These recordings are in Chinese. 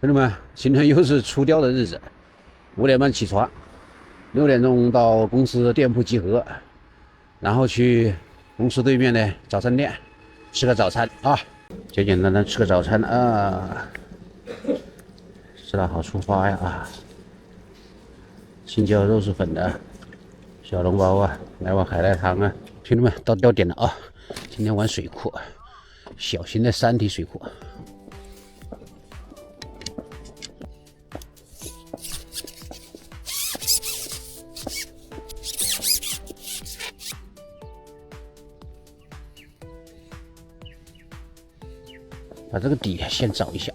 兄弟们，今天又是出钓的日子，5点半起床，6点钟到公司店铺集合，然后去公司对面的早餐店吃个早餐啊，简简单单吃个早餐啊，吃了好出发呀啊！青椒肉丝粉的小笼包啊，来碗海带汤啊，兄弟们到钓点了啊！今天玩水库，小型的山体水库。把这个底先找一下，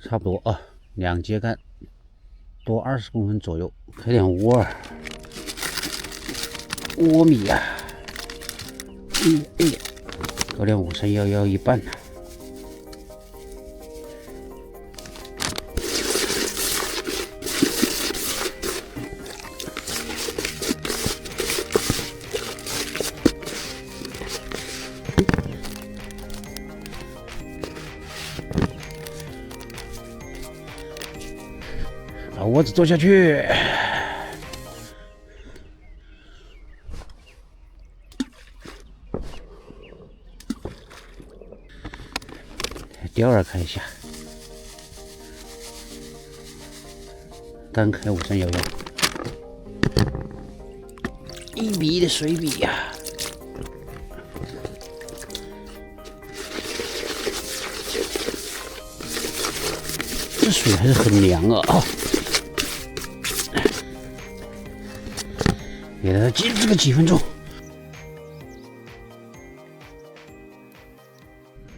差不多啊，2节竿，多20公分左右，开点窝儿。窝米呀、搞点5311一半呢。把窝子做下去。钓饵看一下，单开5311，1米的水比呀、这水还是很凉啊！给它坚持个几分钟，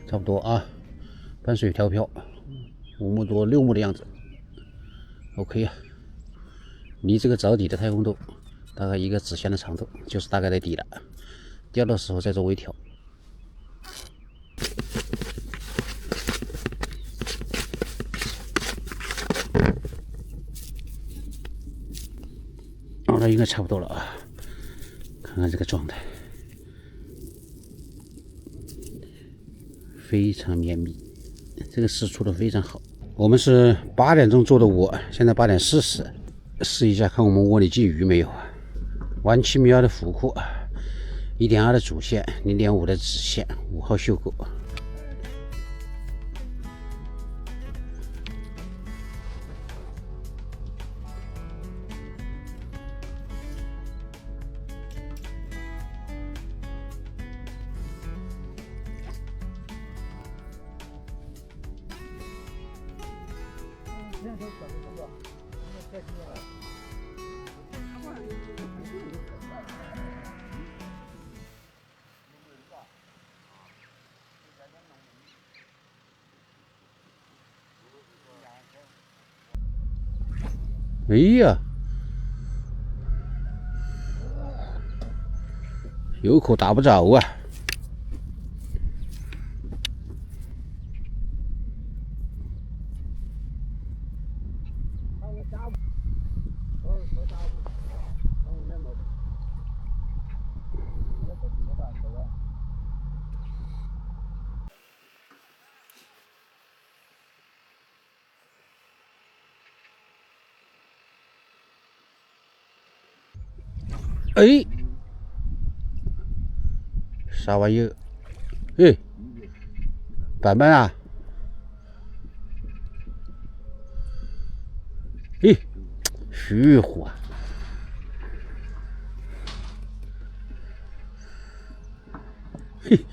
差不多啊。半水调漂，5目多6目的样子 ，OK 啊。离这个着底的太空洞大概一个指线的长度，就是大概的底了。钓的时候再做微调。哦，那应该差不多了啊。看看这个状态，非常绵密。这个试出的非常好。我们是8点钟做的窝，现在8点40，试一下看我们窝里进鱼没有。玩7米2的浮库，1.2的主线，0.5的子线，5号袖钩。哎呀，有口打不着啊！哎，啥玩意儿？哎，板板啊！哎，虚乎啊！嘿，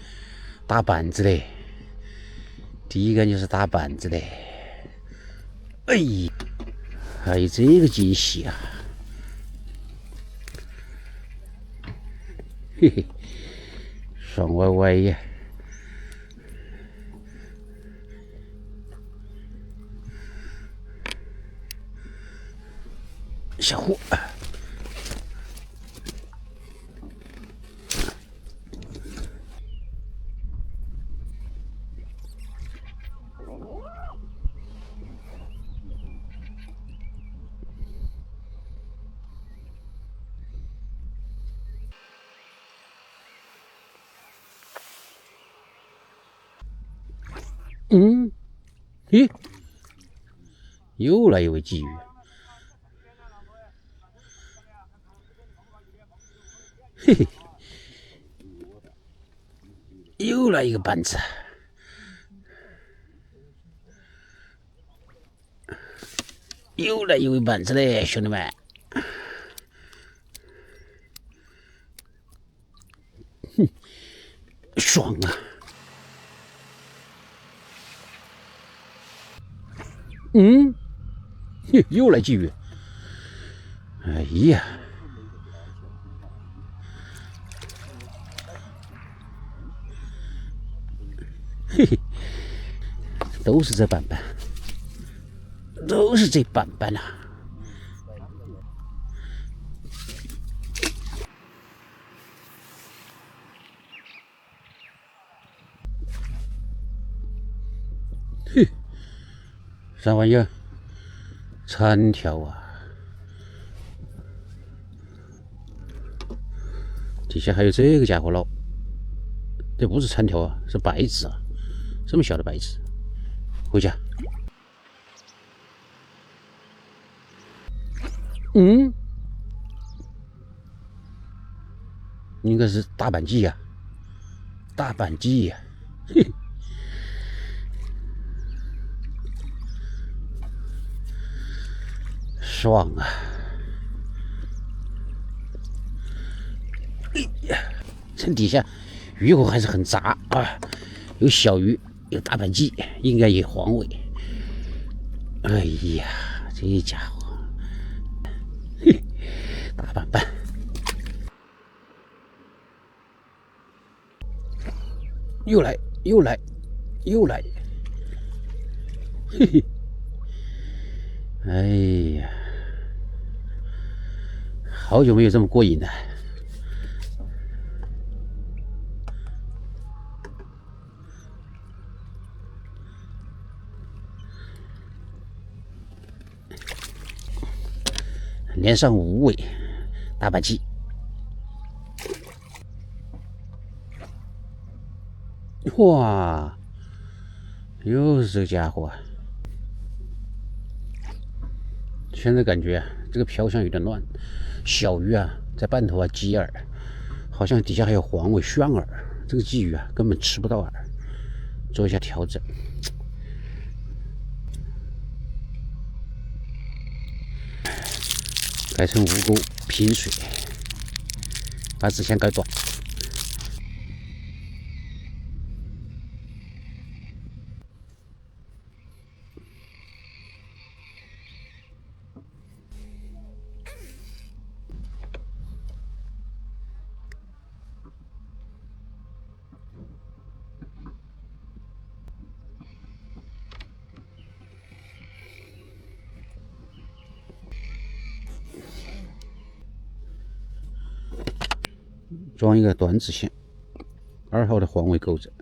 大板子嘞！第一个就是大板子嘞！哎，还有这个惊喜啊！嘿嘿，爽歪歪呀！小货，嗯，咦，又来一位鲫鱼。嘿嘿，又来一个板子。又来一位板子嘞，兄弟们！哼，爽啊！嗯，又来鲫鱼。哎呀，嘿嘿，都是这板板，都是这板板呐。嘿，啥玩意儿？蝉条啊！底下还有这个家伙捞，这不是蝉条啊，是白纸啊，这么小的白纸。回家。嗯，应该是大板鲫呀，大板鲫呀，嘿。爽啊！哎呀，这底下鱼货还是很杂啊，有小鱼，有大板鲫，应该有黄尾。哎呀，这家伙，嘿，大板板，又来，又来，又来，嘿嘿，哎呀，好久没有这么过瘾了。连上5尾大板鲫，哇，又是这个家伙。现在感觉这个漂箱有点乱，小鱼啊在半头啊鸡饵，好像底下还有黄尾宣饵，这个鲫鱼啊根本吃不到饵，做一下调整。改成5钩平水，把子线改短。装一个短子线，2号的黄尾钩子，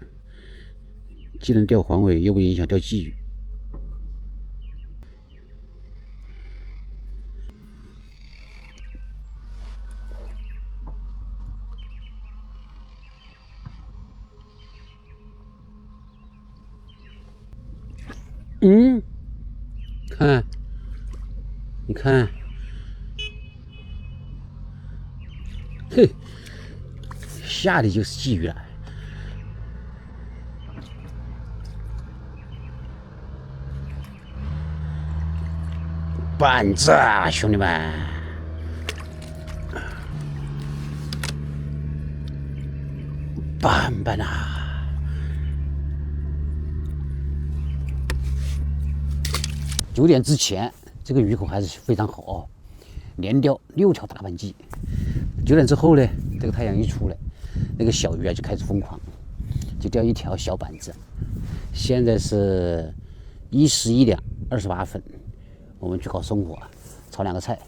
既能钓黄尾，又不影响钓鲫鱼。嗯，看，你看，嘿，下的就是鲫鱼了。板子啊，兄弟们！板板啊！9点之前，这个鱼口还是非常好哦，连钓6条大板鲫。9点之后呢，这个太阳一出来，那个小鱼啊就开始疯狂，就钓1条小板子。现在是11点28分，我们去搞生火，炒2个菜，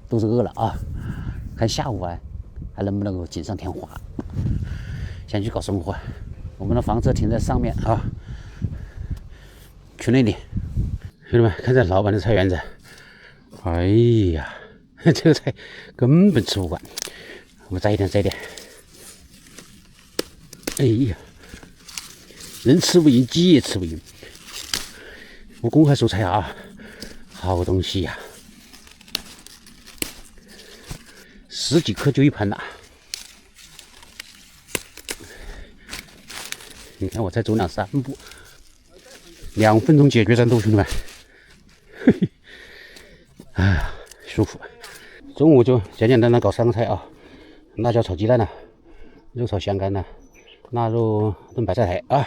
肚子饿了啊！看下午啊还能不能够锦上添花。先去搞生活，我们的房车停在上面啊，去那里。兄弟们，看这老板的菜园子，哎呀，这个菜根本吃不完。我们摘一点，摘一点。哎呀，人吃不赢，鸡也吃不赢。我公开蔬菜啊，好东西呀、10几颗就一盘了。你看我才走2、3步，2分钟解决战斗，兄弟们，嘿嘿，哎呀，舒服。中午就简简单单搞3个菜啊，辣椒炒鸡蛋呐、肉炒香干呐、腊肉炖白菜苔啊。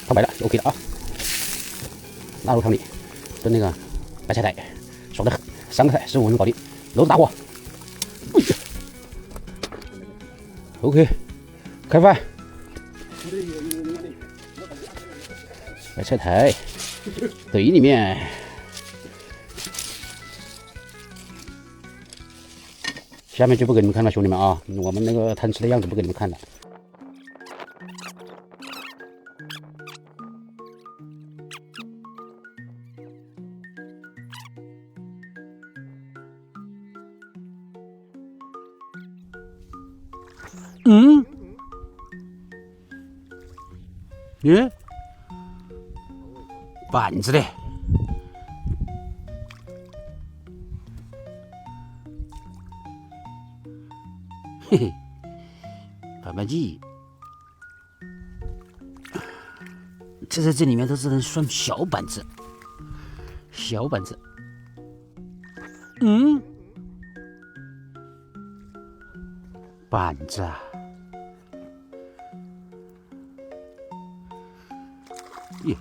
汤白了就 OK 了啊。腊肉汤里炖那个白菜苔，爽得很。3个菜15分钟搞定，炉子打火。哎呀 ，OK， 开饭。白菜苔堆里面，下面就不给你们看了，兄弟们啊，我们那个贪吃的样子不给你们看了。嗯，耶，板子的，嘿嘿，板板鸡，这在这里面都是算小板子，小板子，嗯，板子啊。耶！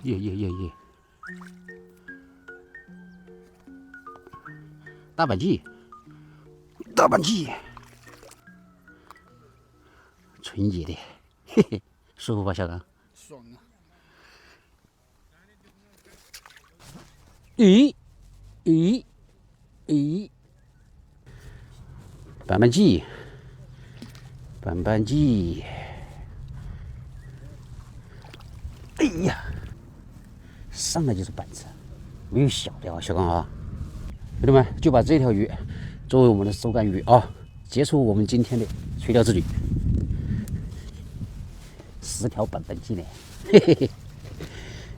大板鸡，纯野的，嘿嘿，舒服吧，小刚？爽啊！咦，板板鸡，哎呀！上来就是板子，没有小的啊，小刚啊，兄弟们就把这条鱼作为我们的收竿鱼啊，结束我们今天的垂钓之旅。10条板板鸡呢，嘿嘿嘿，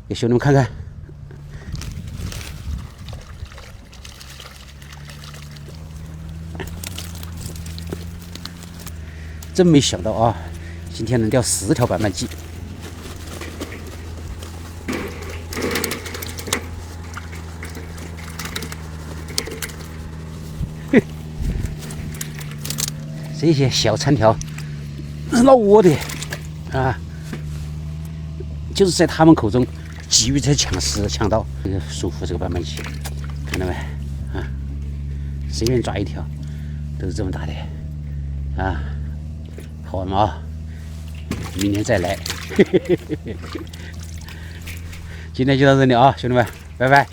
给兄弟们看看。真没想到啊，今天能钓10条板板鸡。这些小残条是闹窝的啊，就是在他们口中急于在抢食抢到，这个舒服这个板板鸡，看到没啊？随便抓一条都是这么大的啊，好玩吗？明年再来。今天就到这里啊，兄弟们，拜拜。